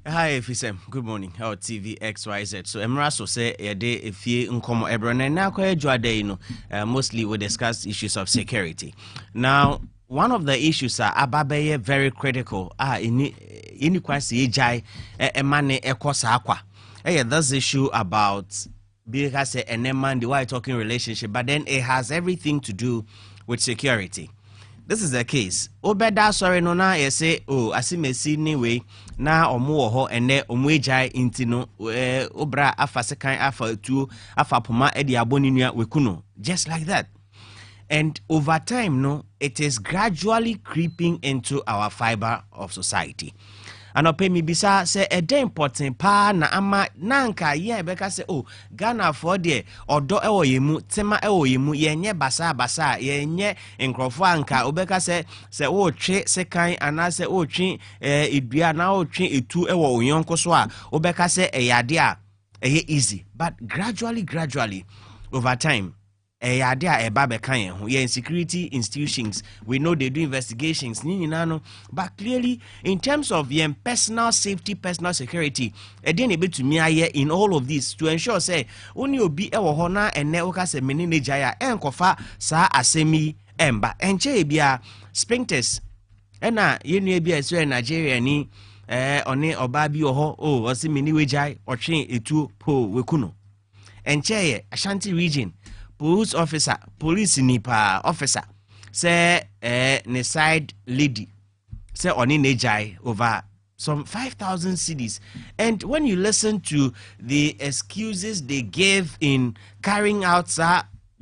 Hi, Afisem. Good morning. Our TV XYZ. So, Emraso say a day if you uncommon Ebron and now mostly we discuss issues of security. Now, one of the issues are Ababe very critical. In kwasi ejai emane ekosa akwa. This issue about because a man the white talking relationship, but then it has everything to do with security. This is the case. Obeda sorry no na ye say asimesi anyway na omo wo ho ene omo ejai intino obra afa sekan afa tu afa poma e di aboninua wekuno just like that. And over time it is gradually creeping into our fiber of society. And pay me bisa say a day important pa na ama nanka ye beka say Ghana for there odo ewo yemu tema ewo yemu yenye basa yenye nkrofo anka obeka say twe sekan ana say twe edua na twe etu ewo oyonko so a obeka say eyade a easy, but gradually over time security institutions, we know they do investigations, but clearly in terms of personal safety, personal security, to me in all of this to ensure say only obi hona and network se menine jaya enkofa sa asemi emba enche bia sprinters ena yenu bia so Nigeria ni one oba bi oho osi meni wejai otwe etu po wekuno enche Ashanti region police nipa officer say ne side lady say oni nejai over some 5,000 cedis. And when you listen to the excuses they gave in carrying out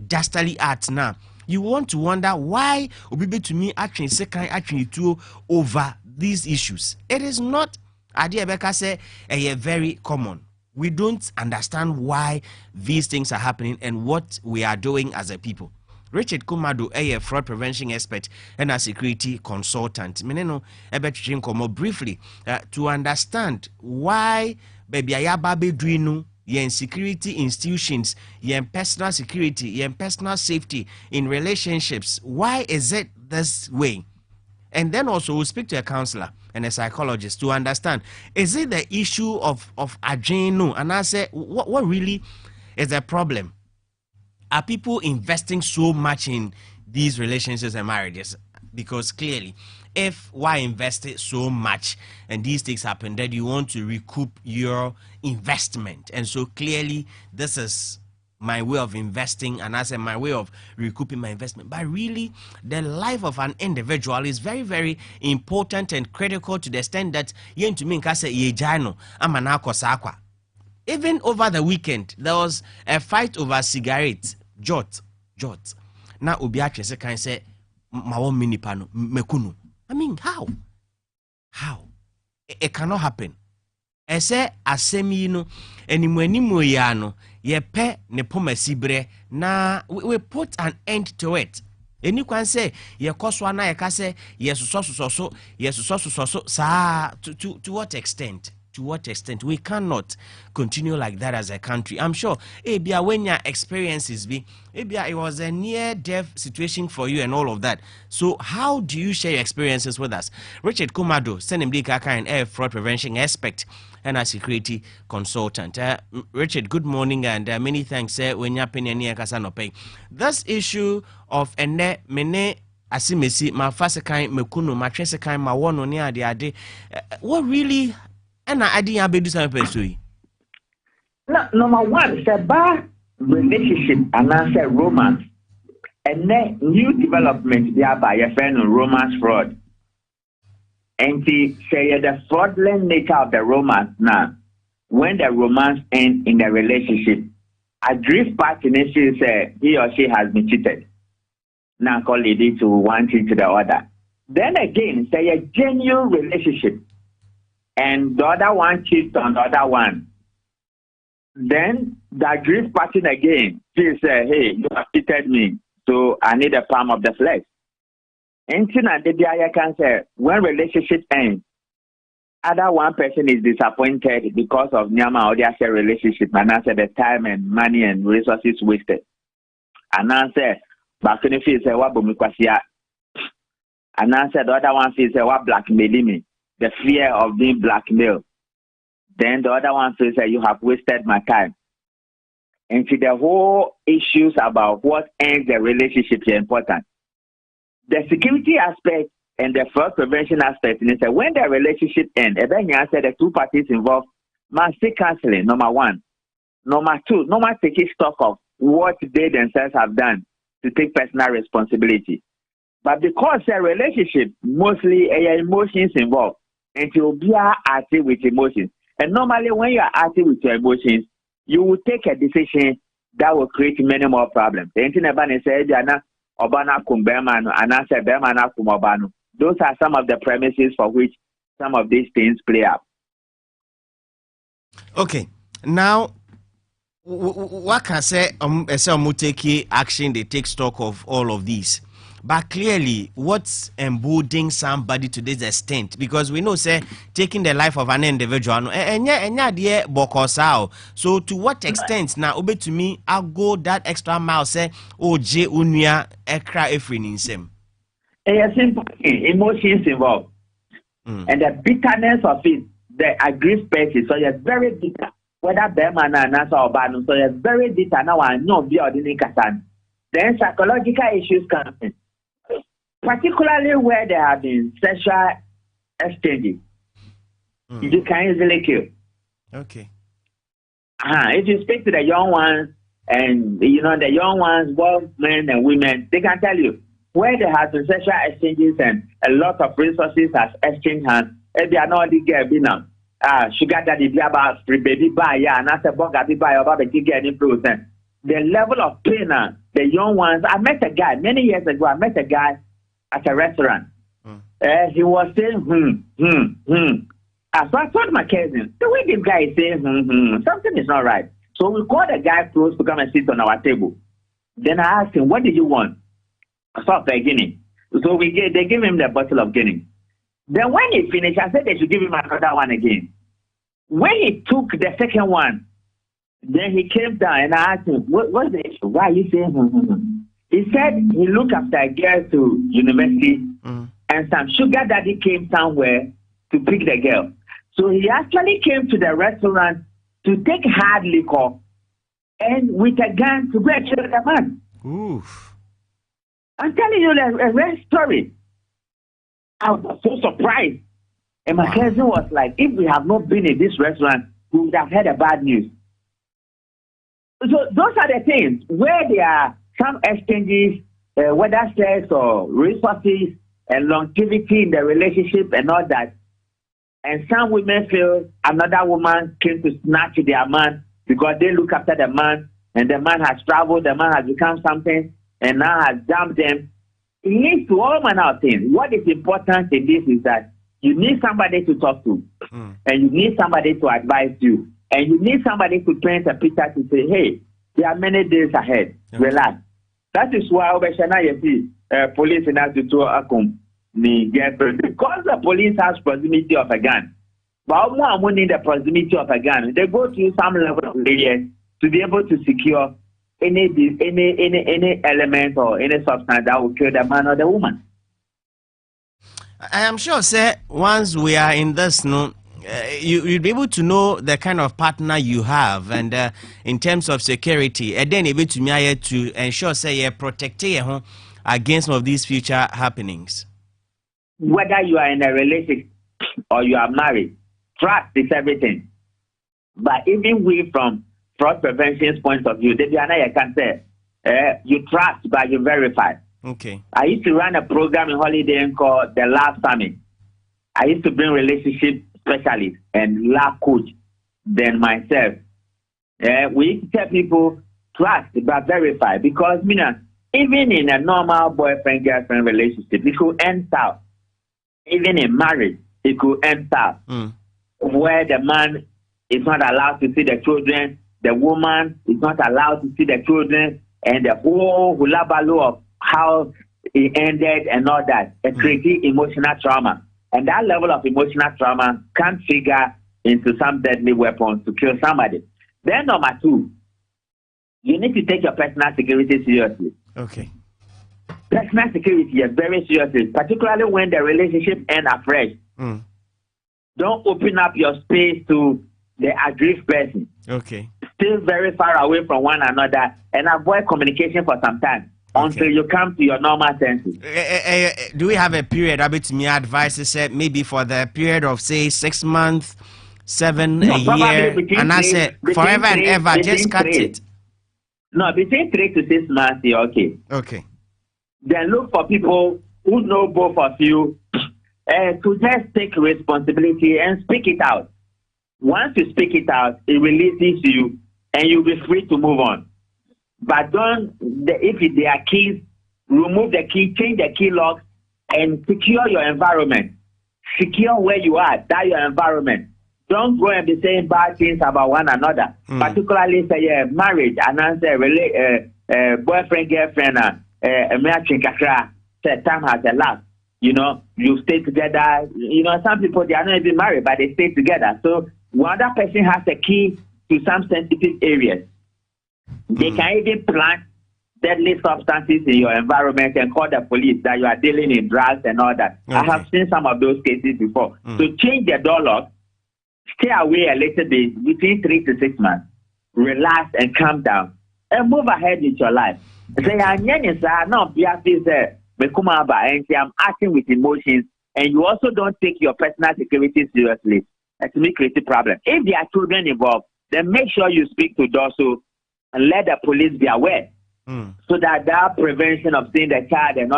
dastardly acts now, you want to wonder why obibe to me actually second actually too over these issues. It is not Adiabeka say very common. We don't understand why these things are happening and what we are doing as a people. Richard Kumadu, a fraud prevention expert and a security consultant. Meneno, more briefly to understand why baby ayababe duinu yen security institutions, yen personal security, yen personal safety in relationships. Why is it this way? And then also we'll speak to a counselor and a psychologist to understand, is it the issue of ageno? And I say, what really is the problem? Are people investing so much in these relationships and marriages? Because clearly, if why invested so much and these things happen, then you want to recoup your investment. And so clearly, this is my way of investing, and I say my way of recouping my investment. But really, the life of an individual is very, very important and critical to the extent that even over the weekend, there was a fight over cigarettes. Jot. Now Obiache se can say mawon minipano mekunu. I mean, how? It cannot happen. Ese asemi no enimwanimu ya no yepe ne pomasibre na we put an end to it. Eni kwan say ye koswa na ye ka say yesoso sa to what extent? To what extent? We cannot continue like that as a country. I'm sure Ebia when your experiences be Ebia it was a near death situation for you and all of that. So how do you share your experiences with us? Richard Kumado, Senemdi Kaka and Air Fraud Prevention Expert and a security consultant. Richard, good morning and many thanks when you're paying pay. This issue of ene mene asimesi ma fasekan mekuno ma tresekan ma wono ni ade what really and I didn't be do something. Number one, say bar relationship and answer romance. And then new development thereby a friend on romance fraud. And say the fraudulent nature of the romance now. When the romance ends in the relationship, a drift party say he or she has been cheated. Now call it to one thing to the other. Then again, say a genuine relationship. And the other one cheats on the other one. Then the grief party again, she say, hey, you have cheated me, so I need a palm of the flesh. And I can say, when relationship ends, other one person is disappointed because of Nyama or their share relationship, and I said the time and money and resources wasted. And I said, but can you feel say what Bumikwasia? And I said the other one feels say what blackmailing me. The fear of being blackmailed. Then the other one says that you have wasted my time. And to the whole issues about what ends the relationship is important. The security aspect and the fraud prevention aspect is that when the relationship ends, and then you answer the two parties involved must seek counseling, number one. Number two, normal taking stock of what they themselves have done to take personal responsibility. But because a relationship mostly emotions involved, and you'll be acting with emotions. And normally when you are acting with your emotions, you will take a decision that will create many more problems. Those are some of the premises for which some of these things play out. Okay, now what can say take action, they take stock of all of these. But clearly, what's emboldening somebody to this extent? Because we know, say, taking the life of an individual, so to what extent now, obe to me, I'll go that extra mile, say, oh, J unia ekra efrin in same. Simple emotions involved, and the bitterness of it, the aggrieved person, so you're very bitter. Whether Berman and Nasa or Banu, so you're very bitter now, I know be ordinary Katan. Then psychological issues come in. Particularly where there have been sexual exchanges, you can easily kill. Okay. If you speak to the young ones, and you know the young ones, both men and women, they can tell you where there have been sexual exchanges and a lot of resources has exchanged hands. If they are not the girl, be now, sugar daddy, be about free baby buy, and as a bugger, be buy about the getting %. The level of pain, the young ones. I met a guy many years ago. I met a guy at a restaurant. He was saying, So I told my cousin, the way this guy is saying, something is not right. So we called the guy close to come and sit on our table. Then I asked him, what did you want? I saw Guinea. So they gave him the bottle of Guinea. Then when he finished, I said they should give him another one again. When he took the second one, then he came down and I asked him, what's the issue? Why are you saying, He said he looked after a girl to university and some sugar daddy came somewhere to pick the girl. So he actually came to the restaurant to take hard liquor and with a gun to go and kill the man. Oof. I'm telling you a real story. I was so surprised. And my cousin was like, if we have not been in this restaurant, we would have heard a bad news. So those are the things where there are some exchanges, whether sex or resources and longevity in the relationship and all that. And some women feel another woman came to snatch their man because they look after the man and the man has traveled, the man has become something and now has dumped them. It leads to all manner of things. What is important in this is that you need somebody to talk to and you need somebody to advise you and you need somebody to paint a picture to say, hey, there are many days ahead. Okay. Relax. That is why you see police in that to because the police has proximity of a gun. But more need the proximity of a gun. They go to some level of areas to be able to secure any element or any substance that will kill the man or the woman. I am sure, sir, once we are in this, you'll be able to know the kind of partner you have, and in terms of security, and then able to ensure, say, you're protected against some of these future happenings. Whether you are in a relationship or you are married, trust is everything. But even we, from fraud prevention's point of view, I can say, you trust, but you verify. Okay. I used to run a program in Holiday Inn called the Love Summit. I used to bring relationship specialist and love coach than myself. We used to tell people trust but verify because even in a normal boyfriend-girlfriend relationship, it could end out. Even in marriage, it could end out where the man is not allowed to see the children, the woman is not allowed to see the children, and the whole hulabaloo of how it ended and all that. It creates emotional trauma. And that level of emotional trauma can trigger into some deadly weapons to kill somebody. Then number two, you need to take your personal security seriously. Okay. Personal security is very seriously, particularly when the relationship ends afresh. Don't open up your space to the aggrieved person. Okay. Stay very far away from one another and avoid communication for some time until you come to your normal senses. Do we have a period? I bet me advice is maybe for the period of say 6 months, 7 a year, and I say forever and ever, just cut it. No, between 3 to 6 months, you're okay. Okay. Then look for people who know both of you to just take responsibility and speak it out. Once you speak it out, it releases you and you'll be free to move on. But if there are keys, remove the key, change the key locks, and secure your environment. Secure where you are, that your environment. Don't go and be saying bad things about one another, particularly say marriage, and answer boyfriend, girlfriend, say time has elapsed. You know, you stay together. You know, some people, they are not even married, but they stay together. So one other person has a key to some sensitive areas. They can even plant deadly substances in your environment and call the police that you are dealing in drugs and all that. Okay. I have seen some of those cases before. So change the door lock, stay away a little bit, between 3 to 6 months, relax and calm down, and move ahead with your life. Say, I'm acting with emotions, and you also don't take your personal security seriously. That may create a problem. If there are children involved, then make sure you speak to DOSO and let the police be aware, so that prevention of seeing the child and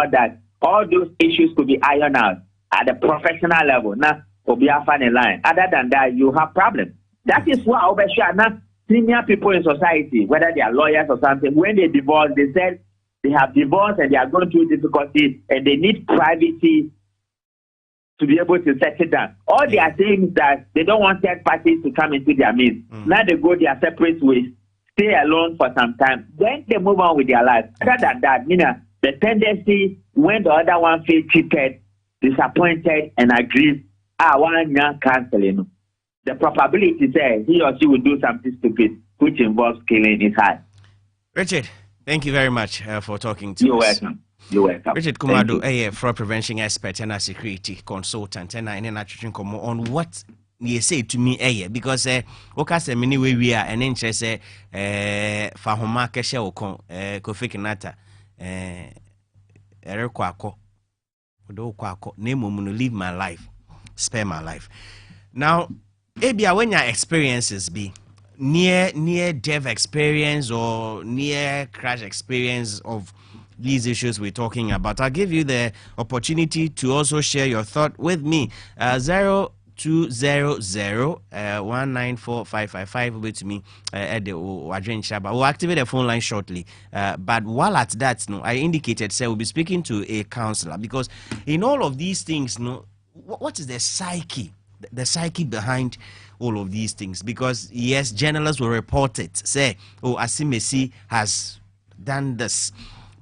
all those issues could be ironed out at the professional level. Now, be a funny line. Other than that, you have problems. That is why senior people in society, whether they are lawyers or something, when they divorce, they said they have divorced and they are going through difficulties and they need privacy to be able to settle down. All they are saying is that they don't want third parties to come into their midst. Now they go their separate ways, stay alone for some time, then they move on with their life. Other than that, the tendency when the other one feels cheated, disappointed, and aggrieved, one young counseling, the probability say he or she will do something stupid, which involves killing, is high. Richard, thank you very much for talking to us. You're welcome. You're welcome. Richard Kumado, a fraud prevention expert and a security consultant, and I'm on what you say to me, because okay, say many way we are, and then say Fahoma Kesha Okon, Kofi Kinata, Erekwako, Odokwako, name live my life, spare my life. Now, maybe when your experiences be near death experience or near crash experience of these issues we're talking about, I'll give you the opportunity to also share your thought with me. 0200-194-555 with me at the Wadrin Shaba. We'll activate the phone line shortly. But while at that, I indicated, we'll be speaking to a counselor, because in all of these things, what is the psyche? The psyche behind all of these things? Because yes, journalists will report it, say, oh, Asimesi has done this.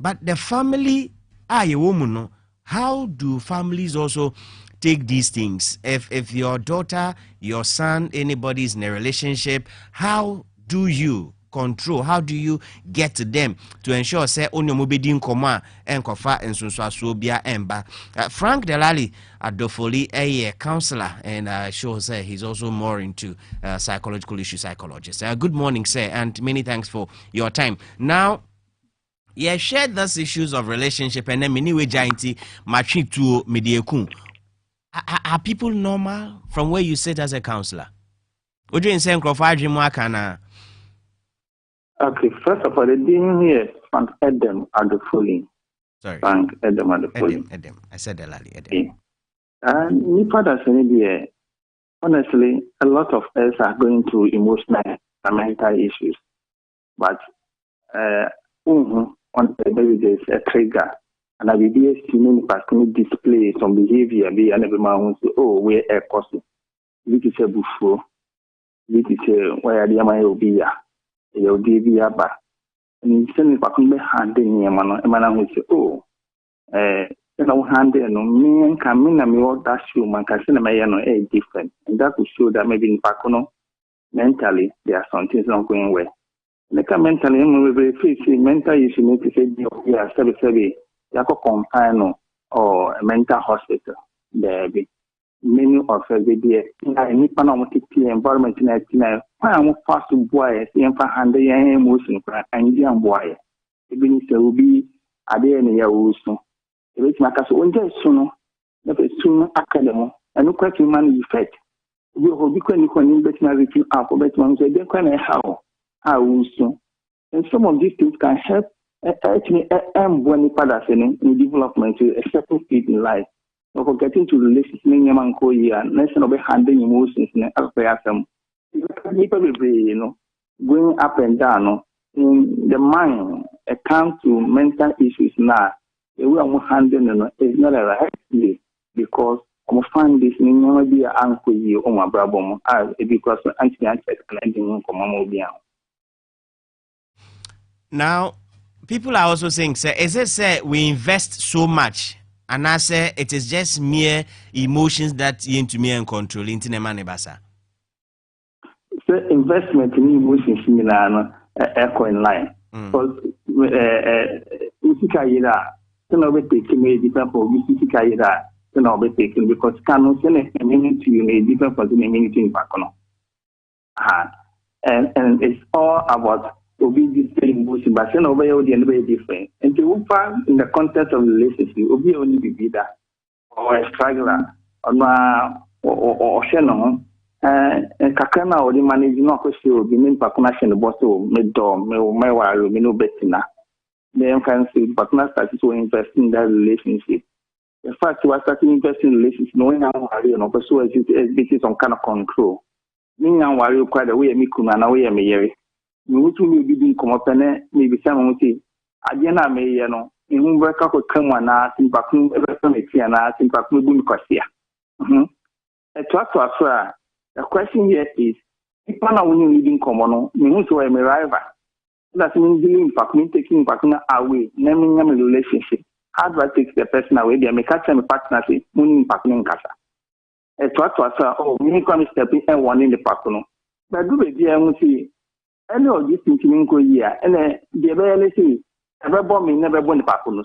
But the family, a woman, how do families also take these things? If your daughter, your son, anybody is in a relationship, how do you control? How do you get to them to ensure say onyo mobedin koma enkofa ensonso bia emba? Frank Delali Adofoli, a counselor, and sure say he's also more into psychological issues, psychologist. Good morning, sir, and many thanks for your time. Now, yeah, shared those issues of relationship, and then many way gianty matching to mediacun. Are people normal from where you sit as a counselor? Would you say Crawford? Okay, first of all, the thing here, Frank Edem at the fully. Sorry. Frank Edem at the fully. Edem. I said Delali. Edem. And honestly, a lot of us are going through emotional and mental issues. But on the baby, there's a trigger. And I will be estimating person display some behavior, be an every man say, oh, we're a person. This is a buffo. This is a where the Yamai will be. You'll give you a bar. And send it back on the hand in Yamano, and man will say, oh, hand there, no, me and Camina, me all that shoe, man can send a man different. And that will show that maybe in Pacono, mentally, there are some things not going well. Like mentally, I'm very facing mental issue, need to say, yeah, 7 yako confine or a mental hospital, baby. many of the any panamatic environment in a fast boy, handle emotion and young boy. Even if will be a day in a year also. The rich matters one day sooner, never soon academy, and no question money effect. We will be quite betting alphabet ones, they can how also. And some of these things can help actually when the father in development to a certain stage in life. Or getting to relationship in Yaman Koya, nation of handling emotions in Afisem. People will be, going up and down in the mind, it comes to mental issues now. The way I'm handling is not a right way because I'm find this in be an uncle you or my brother because anti-anxiety and now, people are also saying, sir, is it say we invest so much? And I say it is just mere emotions that you into me and control into the money basa. So investment in emotions similar echo in line. Because if you can so taking a different for if you can be taken because cannot send a minute to you a different for the minute in Pacono. And it's all about Obi emotion, but then over the end very different. And to find in the context of the relationship, Obi only be that or a struggler or Shannon and Kakana or the managing officer will be named Paconation the bottle, mid door, me no betina. Then can see Pacona started to invest in that relationship. In fact, you are starting investing in relationships, knowing how you know, pursue as it is some kind of control. Meaning, I'm worried quite a way, me kuna away a me. You will be come up and maybe some say, Adiana may, in whom work up with come on, in Pacum, every and in Pacum Cassia. A talk to us. The question here is, if I will living common, means to a rival. That means dealing Pacum, taking Pacuna away, naming them a relationship. How do I take the person away? They may catch them a partnership, mooning Pacum Casa. A talk to us, oh, me come stepping and one in the Pacuno. But do it, dear, and see. Any of these things in Korea, and the very say, never bomb me, never born the Pacuno.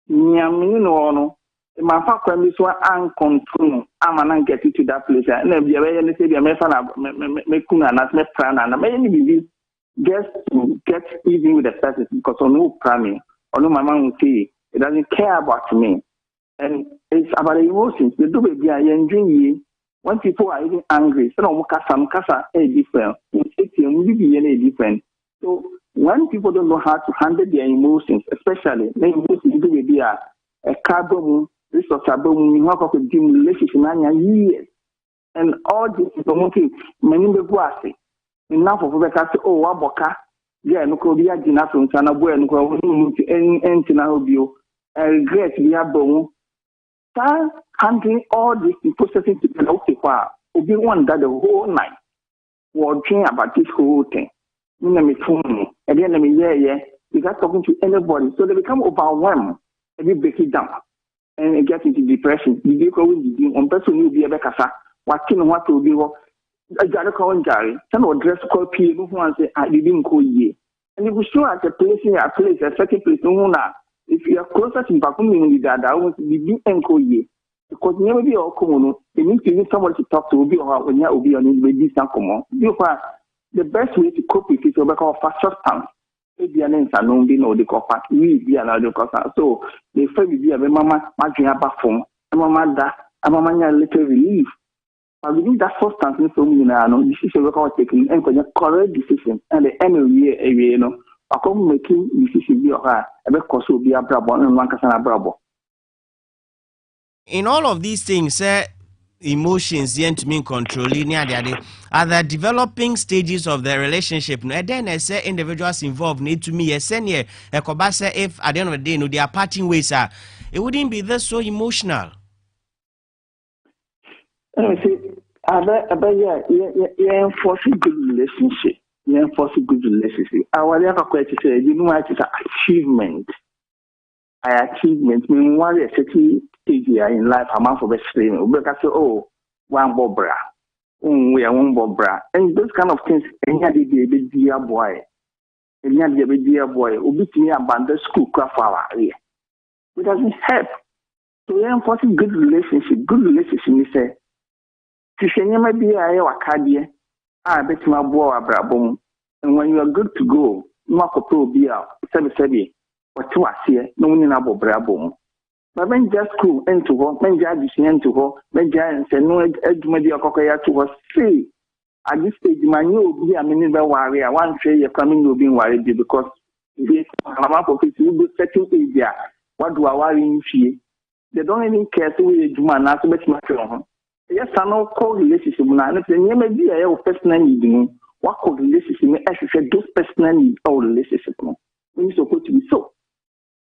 Yamino, no, my father is so uncontrolled. I'm not getting to that place. And then the very say, the American Mekuna, and as plan, and I may be just to get even with the person because on no priming, or no, my mom will say, it doesn't care about me. And it's about emotions. The do be enjoying. When people are even angry, some kasa is different. Different. So when people don't know how to handle their emotions, especially when emotions do be a carbon resource, you have a dim relationship years, and all this is the many people are saying. Enough of the say, oh, Waboka, yeah, no could be a dinner from Sana Boy and go into Nahobio, and regret we are born. Handling all this processing to the occupier will be one that the whole night will dream about this whole thing. You know me, and then you got talking to anybody, so they become overwhelmed and you break it down and get into depression. You go on person will be a becasa, watching what will be a jar call Gary, some will dress called people who say, I didn't call ye. And if we show at a place, a second place, no. If you are closer to Bakum, that I want to be enco ye. Because never be all common, you need to need someone to talk to or when you will be on it with this common. The best way to cope with it is to call fast substance. Maybe an answer, no, be no, the copper, we be another cosa. So they say we be a mama, margin about phone, a mama that, a mama little relief. But within that substance, from decision we're taking and correct decision and the end of the year, I come making decisions be a be a brabo and one person a brabo. In all of these things, emotions yet mean controlling are the developing stages of the relationship. And then I say individuals involved need to me a senior a kobasa if at the end of the day no they are parting ways it wouldn't be this so emotional. Enforce good relationship. Enforce good relationship. Our other question is, you know, it is an achievement. Achievement means one is stage in life. I'm out for best friend. We can say, oh, one bobra, we are one bobra, and those kind of things. Any dear boy, dear boy, will be me abandon school craft our area. It doesn't help. So enforcing good relationship is Tishanyama be a wakadia, I bet my boy abrabom. And when you are good to go, Marco be out, 7 or 2 here, no one in abo brabom. But when just school into her, when judges into her, when giants and no edgemedia cocoya to us say, at this stage, my new be a minimum warrior, one say you're coming to be worried because this amount of it will be setting area. What do I worry in she? They don't even care to do my not to make my film. Yes, I know call relationship now, and if the name may be a personal need, what called relationship, as you said, those personal need or relationship. We need to put to be so.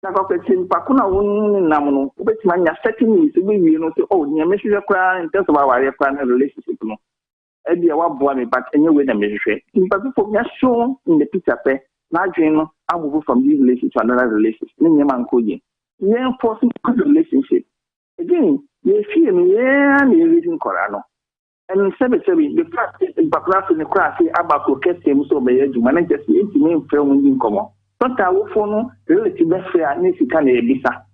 Pakuna won namuno, which man are setting is we know to oh, near Mrs. Cry in terms of our relationship. Ebi a waboa me but anyway na mehwehwe impa people ya show in the picture pe na adwen I move from this relationship to another relationship ne nyema nkoye ye enforcing good relationship again ye feel me na reading Quran and sebi the fact in background in the class about to get them so be you man just intimate film in komo tonta wo fo no relative be fair na sika na ebisa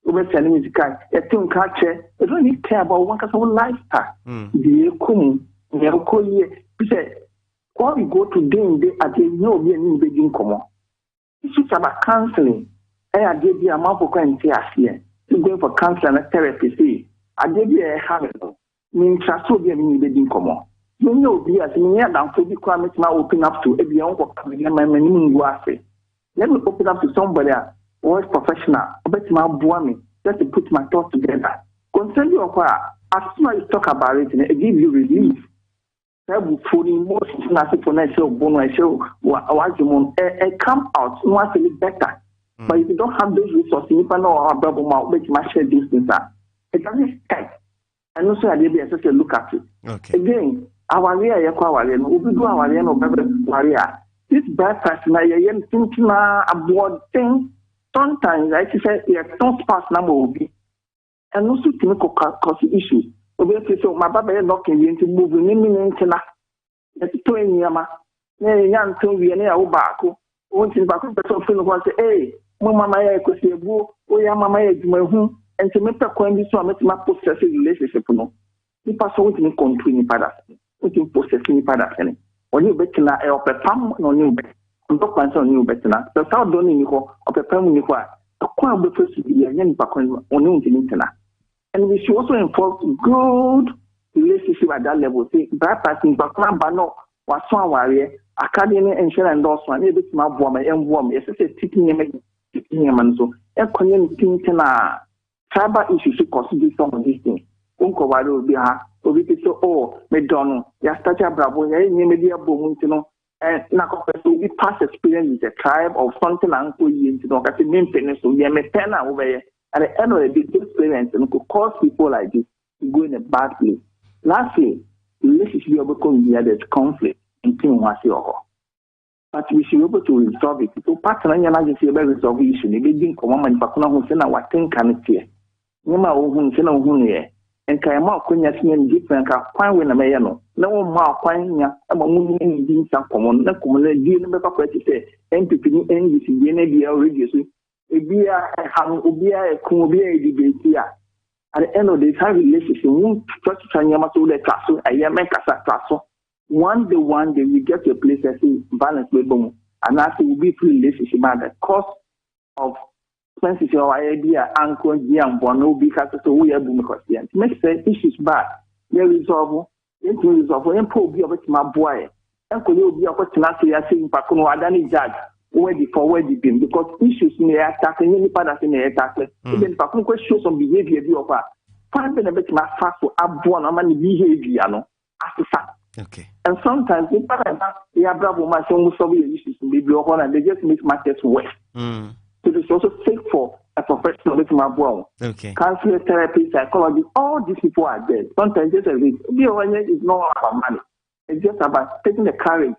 we be telling me sika e tun ka che e don't need care about one kind of lifestyle the kum all we go to day at the no be any begging come. This is about counseling. I did the amount of coins here. Going for counseling and therapy. See, I did the habit. Mean trust will be any begging come. You know, be as near down to the climate now open up to every young let me open up to somebody who is professional. I bet my boy just to put my thoughts together. Concern you as soon as you talk about it, it gives you relief. For emotions, come out once a little better. But if you don't have those resources, you can know how double mouth make my share these things. It doesn't stay. And also, I did a look at it. Okay. Again, our area, we do our area. This bad person, I am thinking about things. Sometimes, like you said, don't pass number will be. And also, to make cause issues. So my Baba is knocking into moving in Tina. Let's play Yama. Nay, young to be an air back. Once in back of the phone was a Mamma could say, oh, Yama is my home, and to make a coin this one, make my possessive relationship. No, you pass on to continue Padas, looking possessing Padas. When you bet na a pam no new bet, on top on new betna, the South Donning of a pam you a quite the first to be a young Pakon on new Internet. And we should also enforce good relationship at that level. See, bypassing background banner was one warrior, academy and share endorsement, a bit more warm and warm. Yes, it's a teaching him so. A community cyber issues to consider some of these things. Uncle Wado will be her, or we could say, oh, McDonald, Yastacha Bravo, media boom, you know, and Nako will be past experience with a tribe of something uncle, you know, at the main penis, so you may pen over here. At the end of the day, this experience could cause people like this to go in a bad place. Lastly, relationship will become where there's conflict in between one or but we should be able to resolve it. So, partner, and I just say about resolve the issue. They didn't come on and Pakuna who send our thing can it here. Yama who send a who here. And Kayama Kunya seen different quite when a mayano. No more quine ya, a moon in some common, not common, dear number of what you say, MPP, NGC, already. Ubia a Kumubia debate. At the end of the time, relationship won't touch Yamato the castle, a Yamaka castle. One day we get to a place that is balance with them, and after we be free relationship at the cost of expenses or idea, uncle, young one, no because so we are boom because the makes sense, issues bad. They resolve, into resolve, and poor be of it, my boy. Uncle, you'll be a question after you are saying Pakuno Adani Judge. Where been because issues may attack and any part of the attack. Even if I can show some behavior of her, find a bit my fast to abborn a man behavior, no, as a okay. And sometimes in they are bravo, my son, so issues to be blown and they just make matters worse. So it's also safe for a professional with my bro. Okay. Counselor, therapy, psychology, all these people are there. Sometimes just a risk. Is not about money. It's just about taking the courage.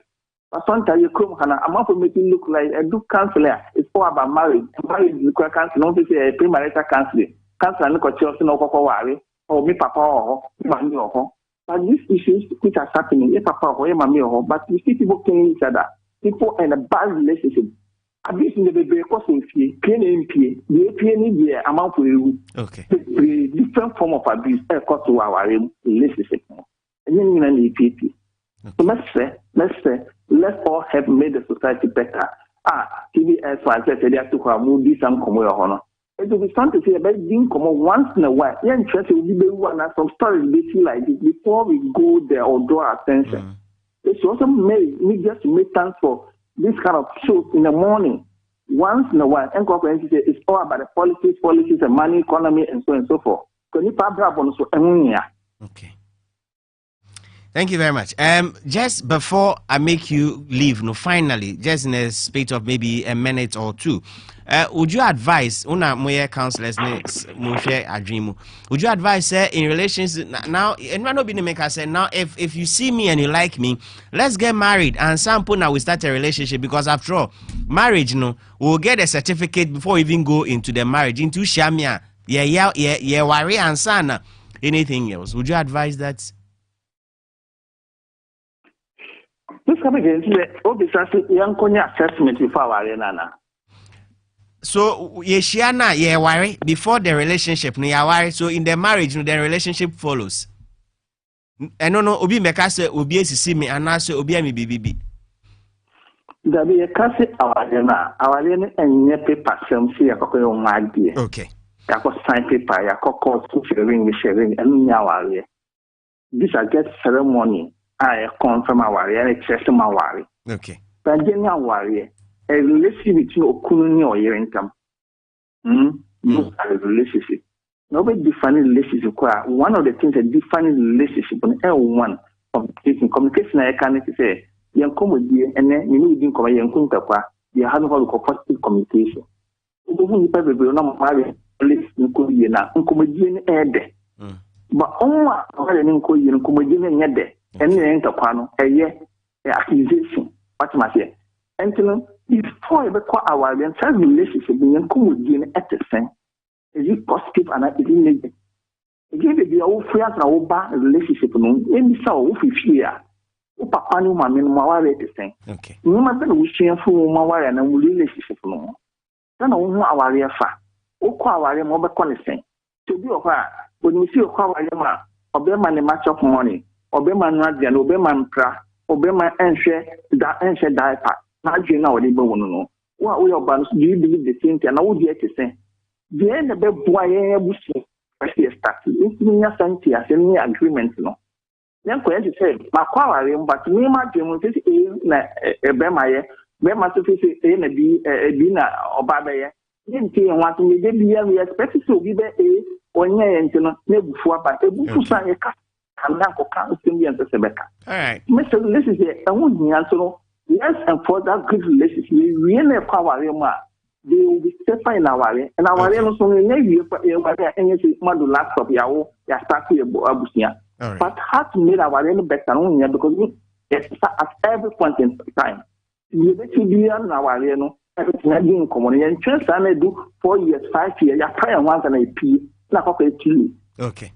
But sometimes you come, I'm not making look like a good counselor. It's all about marriage. And marriage is require counseling. Don't say a premarital counseling. Counseling look at yourself, no papa worry, or me papa or mommy or. But these issues which are happening, if papa or mommy or, but you see people killing each other. People in a bad relationship. Abuse in the baby because of fear, the APN amount to you. Okay. The different form of abuse, cost to our relationship. So let's all help make the society better. TBS was said they have to have this and come on. It will be something to say about being come once in a while. Yeah, interest will be one some stories they feel like this before we go there or draw attention. It's also made me just make time for this kind of shows in the morning. Once in a while, and it's all about the policies, and money, economy, and so on and so forth. Okay. Thank you very much. Just before I make you leave, finally, just in a space of maybe a minute or two, would you advise, counselors, would you advise in relations now? And not be make us say now, if you see me and you like me, let's get married, and some point now we start a relationship, because after all, marriage, we'll get a certificate before we even go into the marriage, into shamia, worry and sana, anything else. Would you advise that? This coming against the young assessment before our arena. So yeshiana worry before the relationship worry. So in the marriage the relationship follows. I don't know obi meka say obi asisi me anase obi ami bibibi. There be a case our arena and paper some see akoko ngadi. Okay. Yako sign paper yako call to sharing and nyawari. This are get ceremony. I confirm our area, check my worry. Okay. But then I worry. A relationship between Okuni or your income. No relationship. Nobody defining relationship. One of the things that define relationship on L1 of communication, I can say, young comedy, and then you didn't come young Kuntapa, you have positive communication. You probably will not marry, listen, comedian air. But only comedian air. And then the panel, accusation. What must I say? And before I call our relationship, we can at the same. Is it positive and is it negative? Again, the old friends and old relationship, and so if you fear, Papa, no, my men, my the same. Okay. No matter which you for my and a relationship. Then I want our real fat. O call our mobile connection. To be of her, when you see a call our Obama the match of money. Obema Nadian, Obema Pra, Obema Enshe diaper. Nadian now, they don't know. What we are about, do you believe the same thing? And I would yet to say, the end of the boy, I see a start. It's me a sanity, as any agreement, Then, going to say, my quarry, but me, my dream is a Bema, Bema to say, a dinner or Babaya. Didn't see and want me, we expect to be a or near before, but a book to sign a cut. All right. Mr. This is a only answer. Yes, and for that good relationship, we really power. They will be safer in our way, and our way also maybe any model laptop, ya start to Abusia. But how to make our way better only because it's at every point in time. You bet you be on our way, everything again common. And chance I do 4 years, 5 years, ya try once and I pee, like okay. Okay.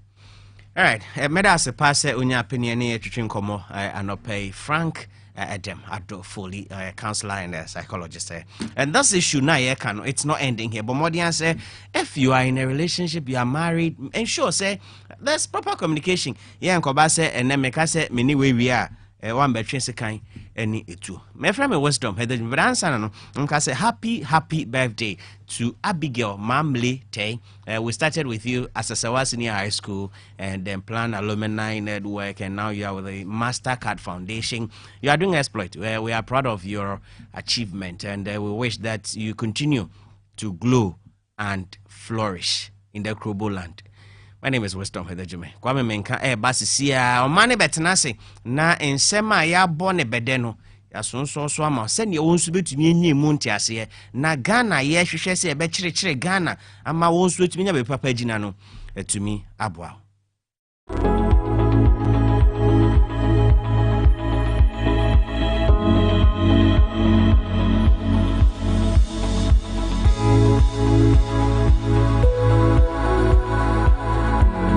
All right, Medas pass unya opinion near Komo, Anope Frank Adam Ado Foley, counselor and a psychologist. And this issue now, it's not ending here. But more than say, if you are in a relationship, you are married, ensure say there's proper communication. Yeah, and Kobase and then make us say many way we are. One between second any two. My friend wisdom had the answer no say happy birthday to Abigail Mamley Tay. We started with you as a Sawa Senior High School and then plan alumni network, and now you are with the MasterCard Foundation. You are doing exploit. We are proud of your achievement, and we wish that you continue to glow and flourish in the Krobo land. My name is Wisdom Hedejime. Kwame menka basisia o mane betenase na ensema ya bone bedeno ya sonso ama sene wonsu betumi enye mu ntiase na Ghana ye hwehwe se be kyerkyere Ghana ama wonsu betumi nya be papa gina no etumi aboa.